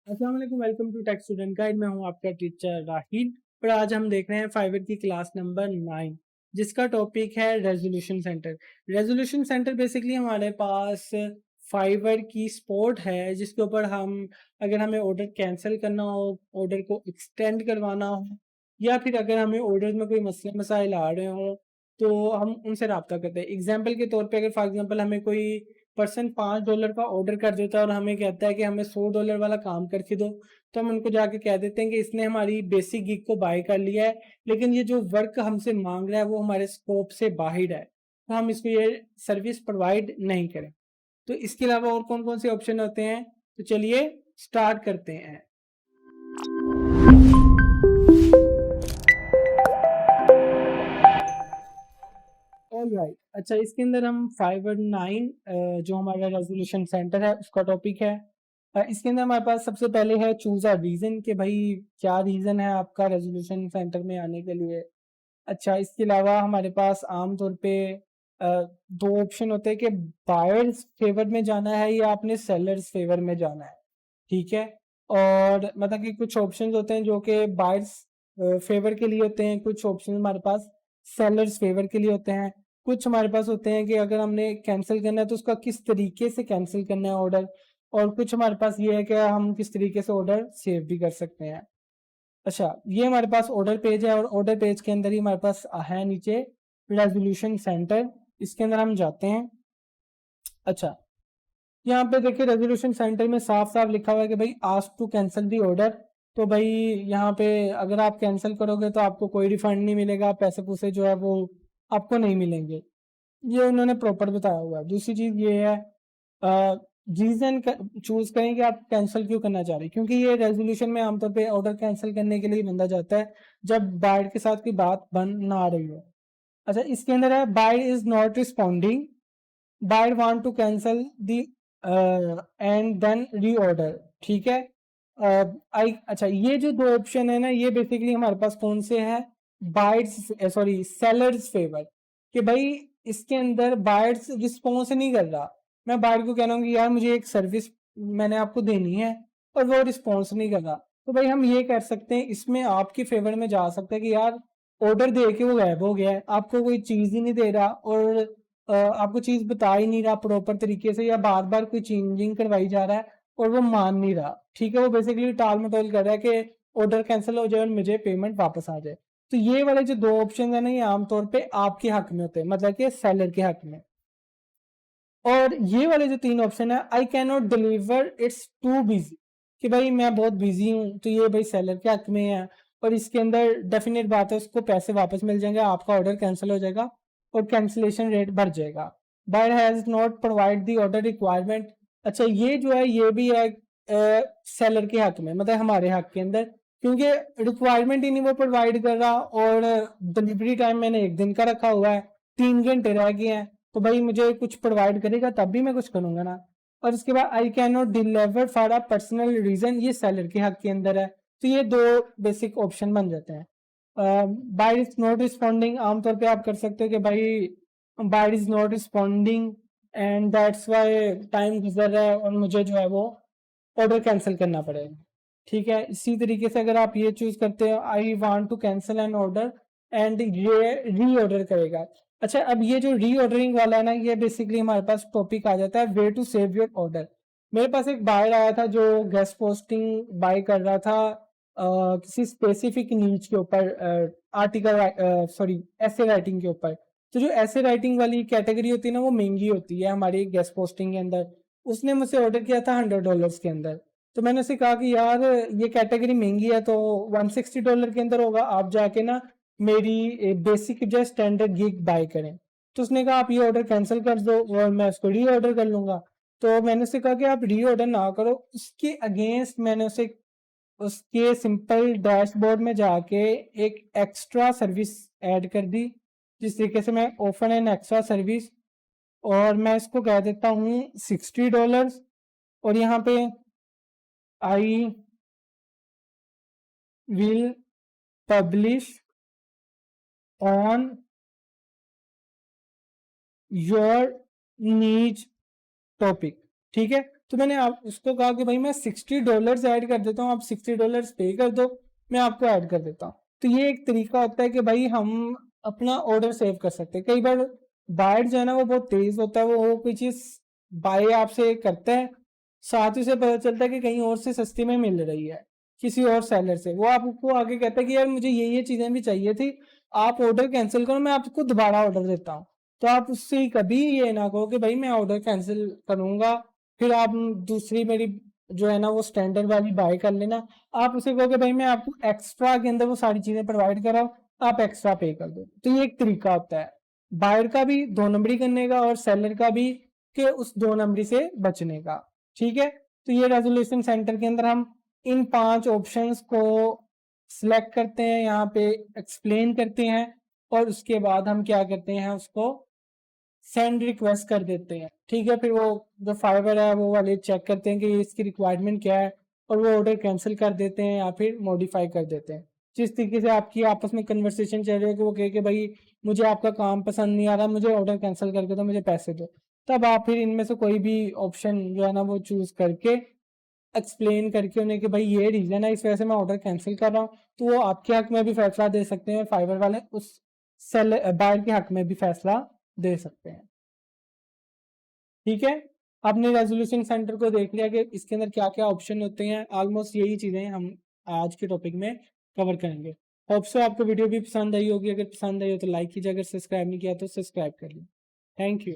अस्सलाम वालेकुम, welcome to tech student guide. मैं हूं आपका टीचर राहिल और आज हम देख रहे हैं फाइवर की क्लास नंबर 9 जिसका टॉपिक है resolution centre. Resolution centre basically हमारे पास फाइवर की सपोर्ट है जिसके ऊपर हम अगर हमें ऑर्डर कैंसिल करना हो, ऑर्डर को एक्सटेंड करवाना हो या फिर अगर हमें ऑर्डर में कोई मसले मसाइल आ रहे हो तो हम उनसे रब्ता करते हैं। एग्जाम्पल के तौर पे अगर फॉर एग्जाम्पल हमें कोई पर्सन $5 का ऑर्डर कर देता है और हमें कहता है कि हमें $100 वाला काम करके दो, तो हम उनको जाके कह देते हैं कि इसने हमारी बेसिक गिग को बाय कर लिया है, लेकिन ये जो वर्क हमसे मांग रहा है वो हमारे स्कोप से बाहर है, तो हम इसको ये सर्विस प्रोवाइड नहीं करें। तो इसके अलावा और कौन कौन से ऑप्शन होते हैं, तो चलिए स्टार्ट करते हैं। ऑलराइट, अच्छा इसके अंदर हम फाइवर 9 जो हमारा रेजोल्यूशन सेंटर है उसका टॉपिक है। इसके अंदर हमारे पास सबसे पहले है चूज अ रीजन कि भाई क्या रीजन है आपका रेजोल्यूशन सेंटर में आने के लिए। अच्छा इसके अलावा हमारे पास आमतौर पे दो ऑप्शन होते हैं कि बायर्स फेवर में जाना है या आपने सेलर्स फेवर में जाना है, ठीक है। और मतलब कि कुछ ऑप्शंस होते हैं जो कि बायर्स फेवर के लिए होते हैं, कुछ ऑप्शन हमारे पास सेलर्स फेवर के लिए होते हैं। कुछ हमारे पास होते हैं कि अगर हमने कैंसिल करना है तो उसका किस तरीके से कैंसिल करना है ऑर्डर, और कुछ हमारे पास ये है कि हम किस तरीके से ऑर्डर सेव भी कर सकते हैं। अच्छा ये हमारे पास ऑर्डर पेज है और ऑर्डर पेज के अंदर ही हमारे पास है नीचे रेजोल्यूशन सेंटर, इसके अंदर हम जाते हैं। अच्छा यहाँ पे देखिए रेजोल्यूशन सेंटर में साफ साफ लिखा हुआ है कि भाई ask to cancel the order. तो भाई यहाँ पे अगर आप कैंसिल करोगे तो आपको कोई रिफंड नहीं मिलेगा, पैसे पूसे जो है वो आपको नहीं मिलेंगे, ये उन्होंने प्रॉपर बताया हुआ है। दूसरी चीज ये है रीजन चूज करें कि आप कैंसिल क्यों करना चाह रहे हैं, क्योंकि ये रेजोल्यूशन में आमतौर पे ऑर्डर कैंसिल करने के लिए बंदा जाता है जब बायर के साथ कोई बात बन ना आ रही हो। अच्छा इसके अंदर है buyer is not responding, buyer want to cancel the and then reorder, ठीक है। आई अच्छा ये जो दो ऑप्शन है ना ये बेसिकली हमारे पास कौन से हैं, बायर्स सॉरी सेलर्स फेवर, कि भाई इसके अंदर बायर्स रिस्पॉन्स नहीं कर रहा। मैं बायर को कह रहा हूँ कि यार मुझे एक सर्विस मैंने आपको देनी है और वो रिस्पॉन्स नहीं कर रहा, तो भाई हम ये कर सकते हैं इसमें आपके फेवर में जा सकते हैं कि यार ऑर्डर दे के वो गायब हो गया है, आपको कोई चीज़ ही नहीं दे रहा और आपको चीज़ बता ही नहीं रहा प्रॉपर तरीके से, या बार बार कोई चेंजिंग करवाई जा रहा है और वो मान नहीं रहा, ठीक है। वो बेसिकली टाल मटोल कर रहा है कि ऑर्डर कैंसिल हो जाए और मुझे पेमेंट वापस आ जाए। तो ये वाले जो दो ऑप्शन है ना ये आमतौर पे आपके हक में होते हैं, मतलब कि सेलर के हक में। और ये वाले जो तीन ऑप्शन है आई can not deliver it's too busy, कि भाई मैं बहुत बिजी हूँ, तो ये भाई सेलर के हक में है और इसके अंदर डेफिनेट बात है उसको पैसे वापस मिल जाएंगे, आपका ऑर्डर कैंसिल हो जाएगा और कैंसिलेशन रेट बढ़ जाएगा। Buyer has not provide the order requirement, अच्छा ये जो है ये भी है सेलर के हक में, मतलब हमारे हक के अंदर, क्योंकि रिक्वायरमेंट ही नहीं वो प्रोवाइड कर रहा और डिलीवरी टाइम मैंने 1 दिन का रखा हुआ है, 3 घंटे रह गए हैं, तो भाई मुझे कुछ प्रोवाइड करेगा तब भी मैं कुछ करूंगा ना। और इसके बाद I can not deliver for a personal reason, ये सेलर के हक के अंदर है। तो ये दो बेसिक ऑप्शन बन जाते हैं। बायर इज नॉट रिस्पॉन्डिंग आमतौर पे आप कर सकते हो कि भाई buyer is not responding and that's why time गुजर रहा है और मुझे जो है वो ऑर्डर कैंसिल करना पड़ेगा, ठीक है। इसी तरीके से अगर आप ये चूज करते हो I want to cancel an order and ये री ऑर्डर करेगा। अच्छा अब ये जो री ऑर्डरिंग वाला है ना ये बेसिकली हमारे पास टॉपिक आ जाता है way to save your order. मेरे पास एक बायर आया था जो गेस्ट पोस्टिंग बाय कर रहा था किसी स्पेसिफिक नीच के ऊपर, आर्टिकल सॉरी ऐसे राइटिंग के ऊपर। तो जो ऐसे राइटिंग वाली कैटेगरी होती है ना वो महंगी होती है हमारी गेस्ट पोस्टिंग के अंदर। उसने मुझसे ऑर्डर किया था $100 के अंदर, तो मैंने उसे कहा कि यार ये कैटेगरी महंगी है तो $160 के अंदर होगा, आप जाके ना मेरी बेसिक जो स्टैंडर्ड गिग बाय करें। तो उसने कहा आप ये ऑर्डर कैंसिल कर दो और मैं उसको री ऑर्डर कर लूंगा। तो मैंने उसे कहा कि आप री ऑर्डर ना करो, उसके अगेंस्ट मैंने उसे उसके सिंपल डैशबोर्ड में जाके एक एक्स्ट्रा सर्विस ऐड कर दी, जिस तरीके से मैं ऑफर एन एक्स्ट्रा सर्विस, और मैं इसको कह देता हूँ $60। और यहाँ पे I will publish on your नीच टॉपिक, ठीक है। तो मैंने आप उसको कहा कि भाई मैं $60 ऐड कर देता हूँ, आप $60 पे कर दो, मैं आपको ऐड कर देता हूँ। तो ये एक तरीका होता है कि भाई हम अपना ऑर्डर सेव कर सकते हैं। कई बार बायर जो है ना वो बहुत तेज़ होता है, वो कोई चीज़ बाय आपसे करता है, साथ ही उसे पता चलता है कि कहीं और से सस्ती में मिल रही है, किसी और सेलर से। वो आपको आगे कहता है कि यार मुझे ये चीज़ें भी चाहिए थी, आप ऑर्डर कैंसल करो, मैं आपको दोबारा ऑर्डर देता हूँ। तो आप उससे कभी ये ना कहो कि भाई मैं ऑर्डर कैंसिल करूँगा, फिर आप दूसरी मेरी जो है ना वो स्टैंडर्ड वाली बाय कर लेना। आप उसे कहो कि भाई मैं आपको एक्स्ट्रा के अंदर वो सारी चीज़ें प्रोवाइड कर रहा हूँ, आप एक्स्ट्रा पे कर दो। तो ये एक तरीका होता है, बायर का भी 2 नंबरी करने का और सेलर का भी कि उस 2 नंबरी से बचने का। ठीक है? तो ये रेज़ोल्यूशन सेंटर के अंदर हम इन 5 ऑप्शंस को सिलेक्ट करते हैं, यहाँ पे एक्सप्लेन करते हैं और उसके बाद हम क्या करते हैं, उसको सेंड रिक्वेस्ट कर देते हैं। ठीक है? फिर वो जो फाइवर है वो वाले चेक करते हैं कि इसकी रिक्वायरमेंट क्या है और वो ऑर्डर कैंसिल कर देते हैं या फिर मॉडिफाई कर देते हैं। जिस तरीके से आपकी आपस में कन्वर्सेशन चल रही है कि वो कहे कि भाई मुझे आपका काम पसंद नहीं आ रहा, मुझे ऑर्डर कैंसिल करके दो, मुझे पैसे दो। तब आप फिर इनमें से कोई भी ऑप्शन जो है ना वो चूज़ करके एक्सप्लेन करके उन्हें कि भाई ये रीज़न है, इस वजह से मैं ऑर्डर कैंसिल कर रहा हूँ। तो वो आपके हक में भी फैसला दे सकते हैं, फाइवर वाले उस बायर के हक में भी फैसला दे सकते हैं। ठीक है? आपने रेज़ोल्यूशन सेंटर को देख लिया कि इसके अंदर क्या-क्या ऑप्शन होते हैं। ऑलमोस्ट यही चीज़ें हम आज के टॉपिक में कवर करेंगे। होप सो आपको वीडियो भी पसंद आई होगी। अगर पसंद आई हो तो लाइक कीजिए, अगर सब्सक्राइब नहीं किया तो सब्सक्राइब कर लीजिए। Thank you.